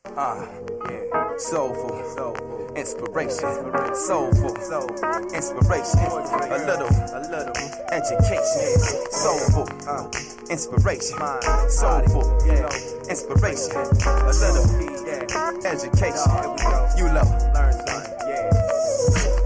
Yeah. Soulful, inspiration, soulful, inspiration, a little education, soulful, inspiration, soulful, inspiration, a little education. You love, learn something,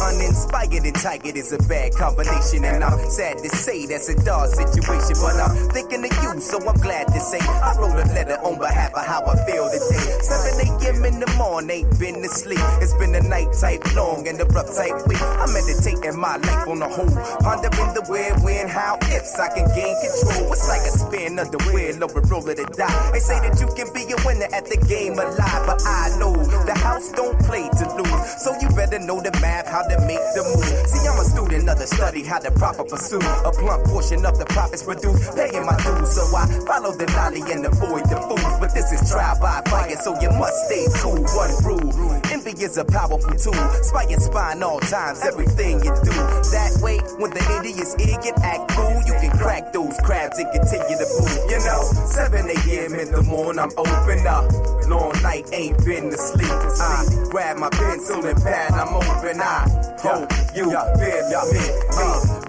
uninspired and tired is a bad combination, and I'm sad to say that's a dark situation, but I'm thinking of you, so I'm glad to say I wrote a letter on behalf of how I feel today. 7 a.m. in the morning, ain't been to sleep. It's been a night type long and a rough type week. I'm meditating my life on the whole, pondering the where, when, how, ifs I can gain control. It's like a spin of the wheel or a roll of the die. They say that you can be a winner at the game of life, but I know the house don't play to lose, so you better know the math, how to make the move. See, I'm a student of the study, how to proper pursue a blunt portion of the profits produced, paying my dues, so I follow the lolly and avoid the fools. But this is trial by fire, so you must stay cool. One rule, envy is a powerful tool, spine all times, everything you do. That way, when the idiot's ear get act cool, you can crack those crabs and continue to move. You know, 7 a.m. in the morning, I'm open up. Long night, ain't been to sleep. I grab my pencil and pad, I'm open. I hope you feel me.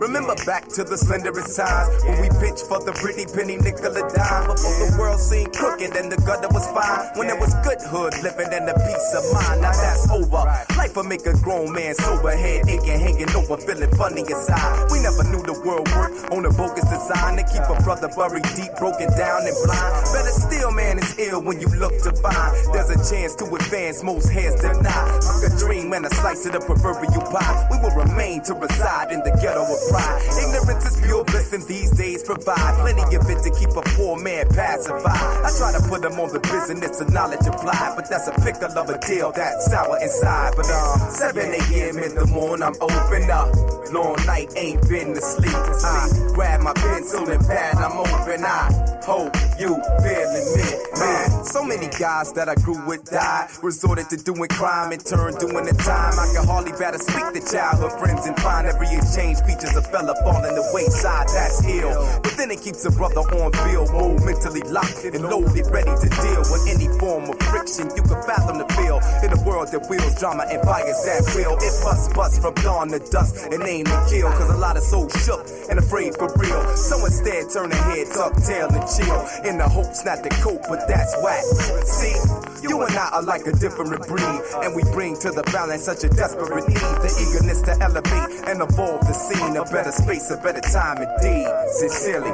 Remember back to the slenderest times when we pitched for the pretty penny nickel a dime, before the world seemed crooked and the gutter was fine, when there was good hood living and a peace of mind. Now that's over. Life will make a grown man sober, head aching, hanging over, feeling funny inside. We never knew the world worked on a bogus design to keep a brother buried deep, broken down and blind. Better still, man, it's ill when you look to find there's a chance to advance, most heads deny. Like a dream and a slice of the proverbial pie, we will remain to reside in the ghetto of pride. Ignorance is pure bliss, and these days provide plenty of it to keep a poor man pacified. I try to put him on the business of knowledge applied, but that's a pickle of a deal that's sour inside. But 7 a.m. in the morning, I'm open up. Long night, ain't been to sleep. I grab my pencil and pad, I'm open. I hope you feeling me, man. So many guys that I grew with died, resorted to doing crime and turned doing the time. I can hardly better speak to childhood friends and find every exchange features a fella falling the wayside. That's ill, but then it keeps a brother on bill mode, mentally locked and loaded, ready to deal with any form of friction you can fathom to feel. In a world that wheels drama and fires at will, it bust from dawn to dusk and aim to kill. Cause a lot of souls shook and afraid for real, so instead turn their head, tuck tail and chill, in the hopes not to cope, but that's whack. See, you and I are like a different breed, and we bring to the balance such a desperate need, the eagerness to elevate and evolve the scene, a better space, a better time indeed. Sincerely.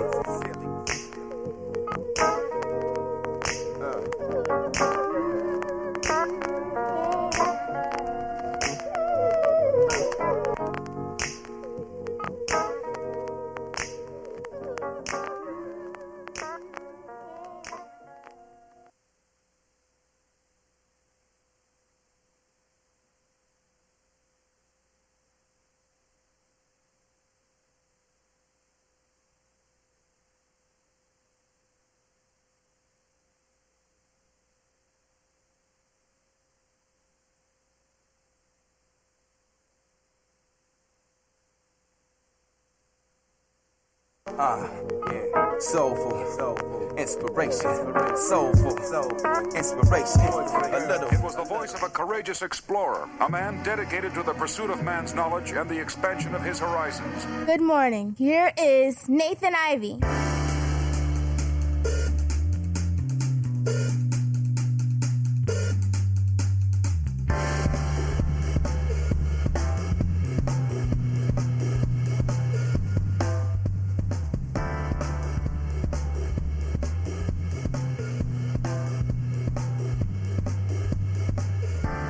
Soulful, inspiration, soulful, inspiration, a little. It was the voice of a courageous explorer, a man dedicated to the pursuit of man's knowledge and the expansion of his horizons. Good morning. Here is Nathan Ivey.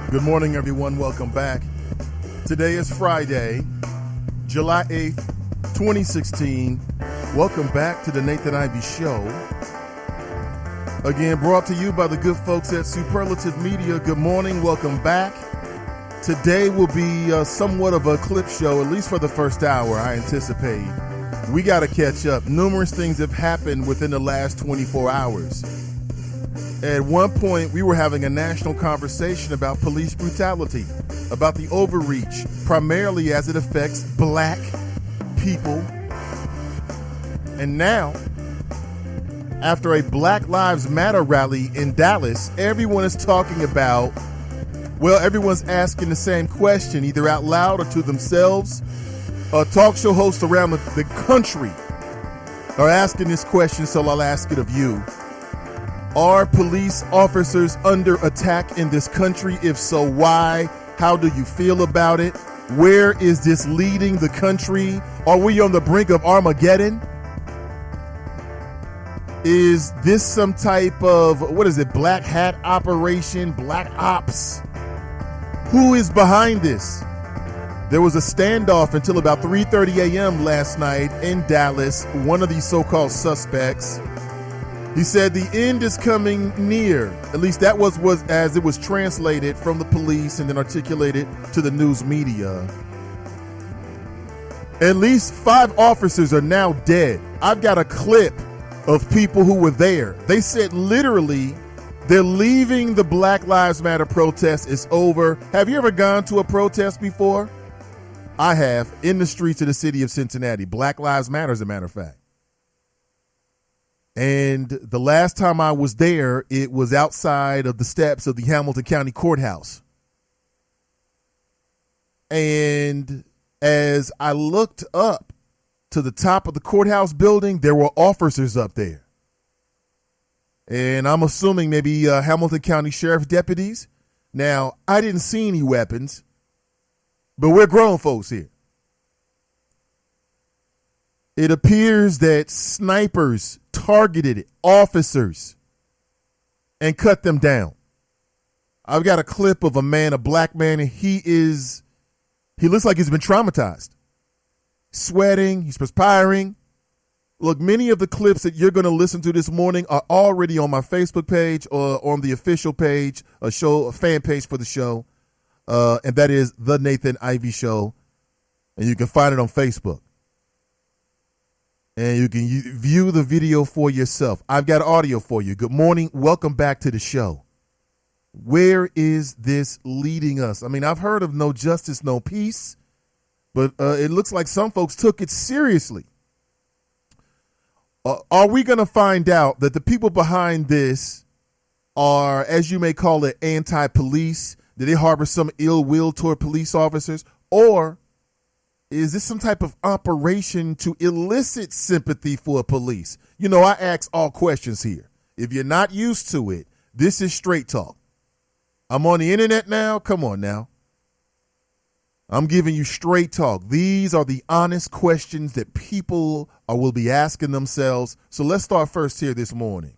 Good morning, everyone. Welcome back. Today is Friday, July 8th, 2016. Welcome back to the Nathan Ivey Show. Again, brought to you by the good folks at Superlative Media. Good morning. Welcome back. Today will be somewhat of a clip show, at least for the first hour, I anticipate. We got to catch up. Numerous things have happened within the last 24 hours. At one point, we were having a national conversation about police brutality, about the overreach, primarily as it affects black people. And now, after a Black Lives Matter rally in Dallas, everyone is talking about, well, everyone's asking the same question, either out loud or to themselves. Talk show hosts around the country are asking this question, so I'll ask it of you. Are police officers under attack in this country? If so, why? How do you feel about it? Where is this leading the country? Are we on the brink of Armageddon? Is this some type of, black hat operation, black ops? Who is behind this? There was a standoff until about 3:30 a.m. last night in Dallas. One of these so-called suspects, he said the end is coming near. At least that was as it was translated from the police and then articulated to the news media. At least 5 officers are now dead. I've got a clip of people who were there. They said literally they're leaving the Black Lives Matter protest. It's over. Have you ever gone to a protest before? I have, in the streets of the city of Cincinnati. Black Lives Matter, as a matter of fact. And the last time I was there, it was outside of the steps of the Hamilton County Courthouse. And as I looked up to the top of the courthouse building, there were officers up there. And I'm assuming maybe Hamilton County Sheriff's deputies. Now, I didn't see any weapons, but we're grown folks here. It appears that snipers targeted officers and cut them down. I've got a clip of a black man, and he looks like he's been traumatized. Sweating, he's perspiring. Look, many of the clips that you're going to listen to this morning are already on my Facebook page or on the official page, a fan page for the show. And that is The Nathan Ivey Show. And you can find it on Facebook. And you can view the video for yourself. I've got audio for you. Good morning. Welcome back to the show. Where is this leading us? I mean, I've heard of no justice, no peace, but it looks like some folks took it seriously. Are we going to find out that the people behind this are, as you may call it, anti-police? Do they harbor some ill will toward police officers? Or is this some type of operation to elicit sympathy for police? You know, I ask all questions here. If you're not used to it, this is straight talk. I'm on the internet now. Come on now. I'm giving you straight talk. These are the honest questions that people will be asking themselves. So let's start first here this morning.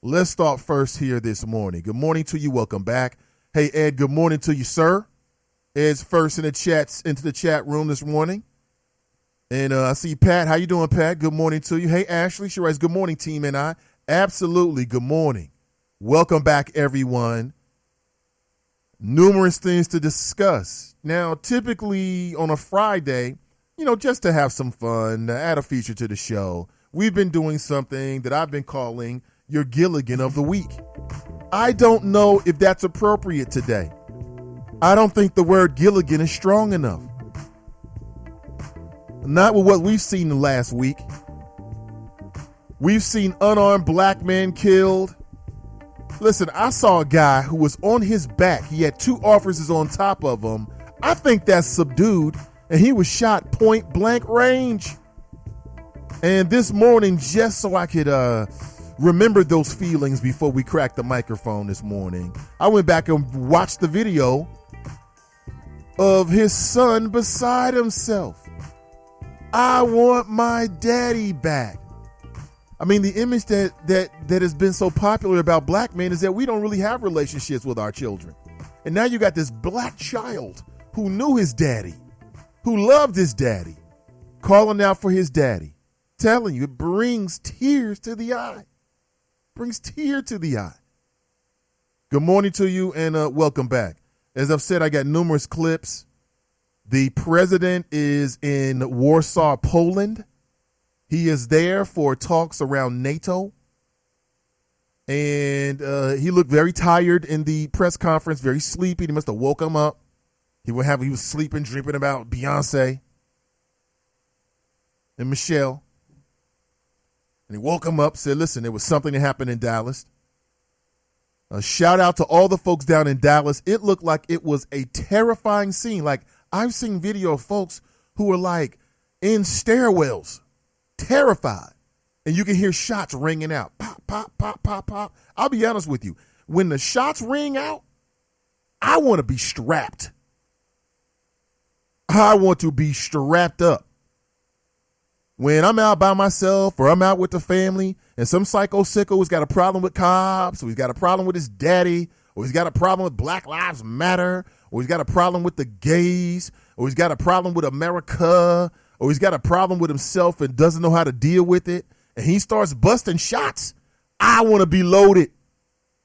Good morning to you. Welcome back. Hey, Ed, good morning to you, sir. Ed's first into the chat room this morning. And I see Pat. How you doing, Pat? Good morning to you. Hey, Ashley. She writes, good morning, team and I. Absolutely. Good morning. Welcome back, everyone. Numerous things to discuss. Now, typically on a Friday, just to have some fun, add a feature to the show, we've been doing something that I've been calling your Gilligan of the Week. I don't know if that's appropriate today. I don't think the word Gilligan is strong enough. Not with what we've seen the last week. We've seen unarmed black men killed. Listen, I saw a guy who was on his back. He had 2 officers on top of him. I think that's subdued. And he was shot point blank range. And this morning, just so I could remember those feelings before we cracked the microphone this morning, I went back and watched the video of his son beside himself. I want my daddy back. I mean, the image that has been so popular about black men is that we don't really have relationships with our children. And now you got this black child who knew his daddy, who loved his daddy, calling out for his daddy. Telling you, it brings tears to the eye. Good morning to you and welcome back. As I've said, I got numerous clips. The president is in Warsaw, Poland. He is there for talks around NATO. And he looked very tired in the press conference, very sleepy. They must have woke him up. He was sleeping, dreaming about Beyonce and Michelle. And he woke him up, said, listen, there was something that happened in Dallas. A shout out to all the folks down in Dallas. It looked like it was a terrifying scene. Like, I've seen video of folks who were like in stairwells, terrified. And you can hear shots ringing out. Pop, pop, pop, pop, pop. I'll be honest with you. When the shots ring out, I want to be strapped. I want to be strapped up. When I'm out by myself or I'm out with the family and some psycho sicko has got a problem with cops, or he's got a problem with his daddy, or he's got a problem with Black Lives Matter, or he's got a problem with the gays, or he's got a problem with America, or he's got a problem with himself and doesn't know how to deal with it, and he starts busting shots, I want to be loaded.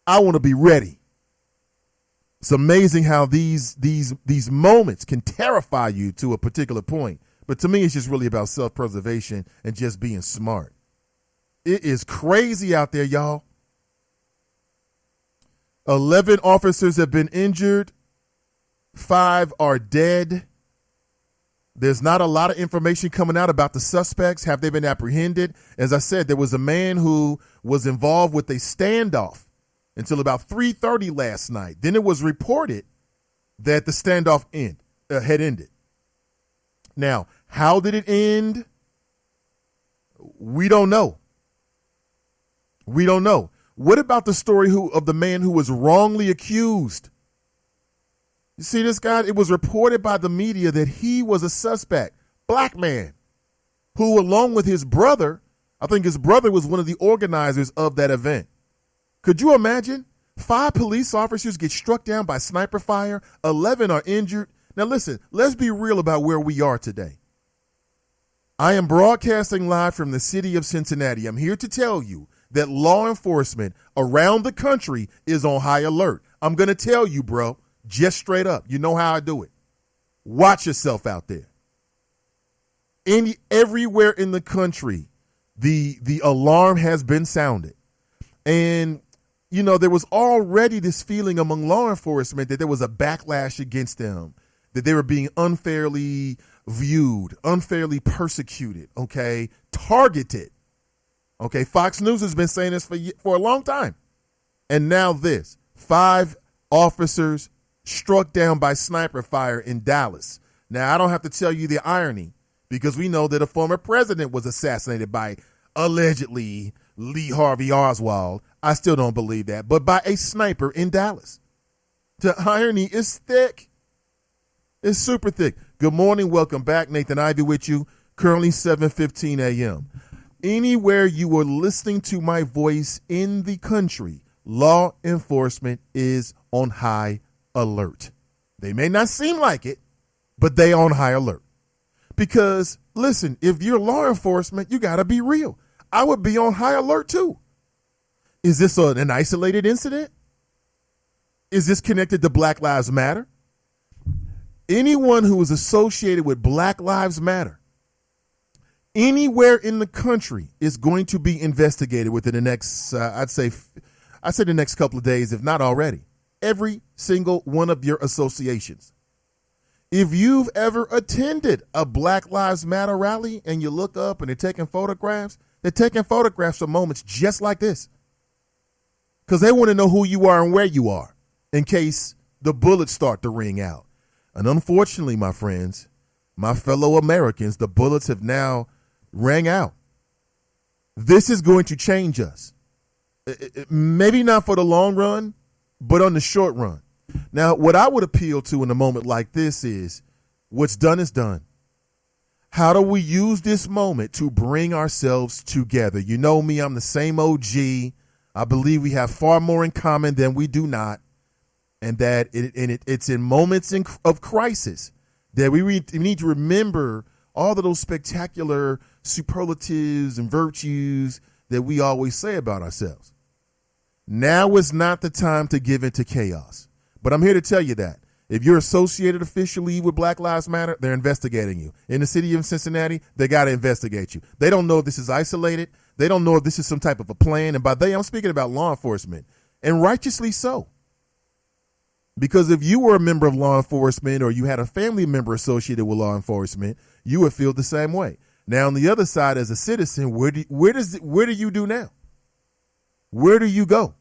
I want to be ready. It's amazing how these moments can terrify you to a particular point. But to me, it's just really about self-preservation and just being smart. It is crazy out there, y'all. 11 officers have been injured. 5 are dead. There's not a lot of information coming out about the suspects. Have they been apprehended? As I said, there was a man who was involved with a standoff until about 3:30 last night. Then it was reported that the standoff had ended. Now, how did it end? We don't know. We don't know. What about the story of the man who was wrongly accused? You see this guy? It was reported by the media that he was a suspect, black man, who along with his brother, I think his brother was one of the organizers of that event. Could you imagine? 5 police officers get struck down by sniper fire. 11 are injured. Now listen, let's be real about where we are today. I am broadcasting live from the city of Cincinnati. I'm here to tell you that law enforcement around the country is on high alert. I'm going to tell you, bro, just straight up. You know how I do it. Watch yourself out there. Everywhere in the country, the alarm has been sounded. And, you know, there was already this feeling among law enforcement that there was a backlash against them, that they were being unfairly viewed, unfairly persecuted, okay, targeted. Okay, Fox News has been saying this for a long time. And now this, 5 officers struck down by sniper fire in Dallas. Now, I don't have to tell you the irony, because we know that a former president was assassinated by, allegedly, Lee Harvey Oswald. I still don't believe that, but by a sniper in Dallas. The irony is thick. It's super thick. Good morning. Welcome back. Nathan Ivey with you. Currently 7:15 a.m. Anywhere you are listening to my voice in the country, law enforcement is on high alert. They may not seem like it, but they on high alert. Because, listen, if you're law enforcement, you got to be real. I would be on high alert too. Is this an isolated incident? Is this connected to Black Lives Matter? Anyone who is associated with Black Lives Matter anywhere in the country is going to be investigated within the next, I'd say the next couple of days, if not already. Every single one of your associations. If you've ever attended a Black Lives Matter rally and you look up and they're taking photographs of moments just like this. Because they want to know who you are and where you are in case the bullets start to ring out. And unfortunately, my friends, my fellow Americans, the bullets have now rang out. This is going to change us. Maybe not for the long run, but on the short run. Now, what I would appeal to in a moment like this is what's done is done. How do we use this moment to bring ourselves together? You know me, I'm the same OG. I believe we have far more in common than we do not. And that it's in moments of crisis that we need to remember all of those spectacular superlatives and virtues that we always say about ourselves. Now is not the time to give in to chaos. But I'm here to tell you that if you're associated officially with Black Lives Matter, they're investigating you. In the city of Cincinnati, they got to investigate you. They don't know if this is isolated. They don't know if this is some type of a plan. And by they, I'm speaking about law enforcement, and righteously so. Because if you were a member of law enforcement or you had a family member associated with law enforcement, you would feel the same way. Now, on the other side, as a citizen, where do you do now? Where do you go?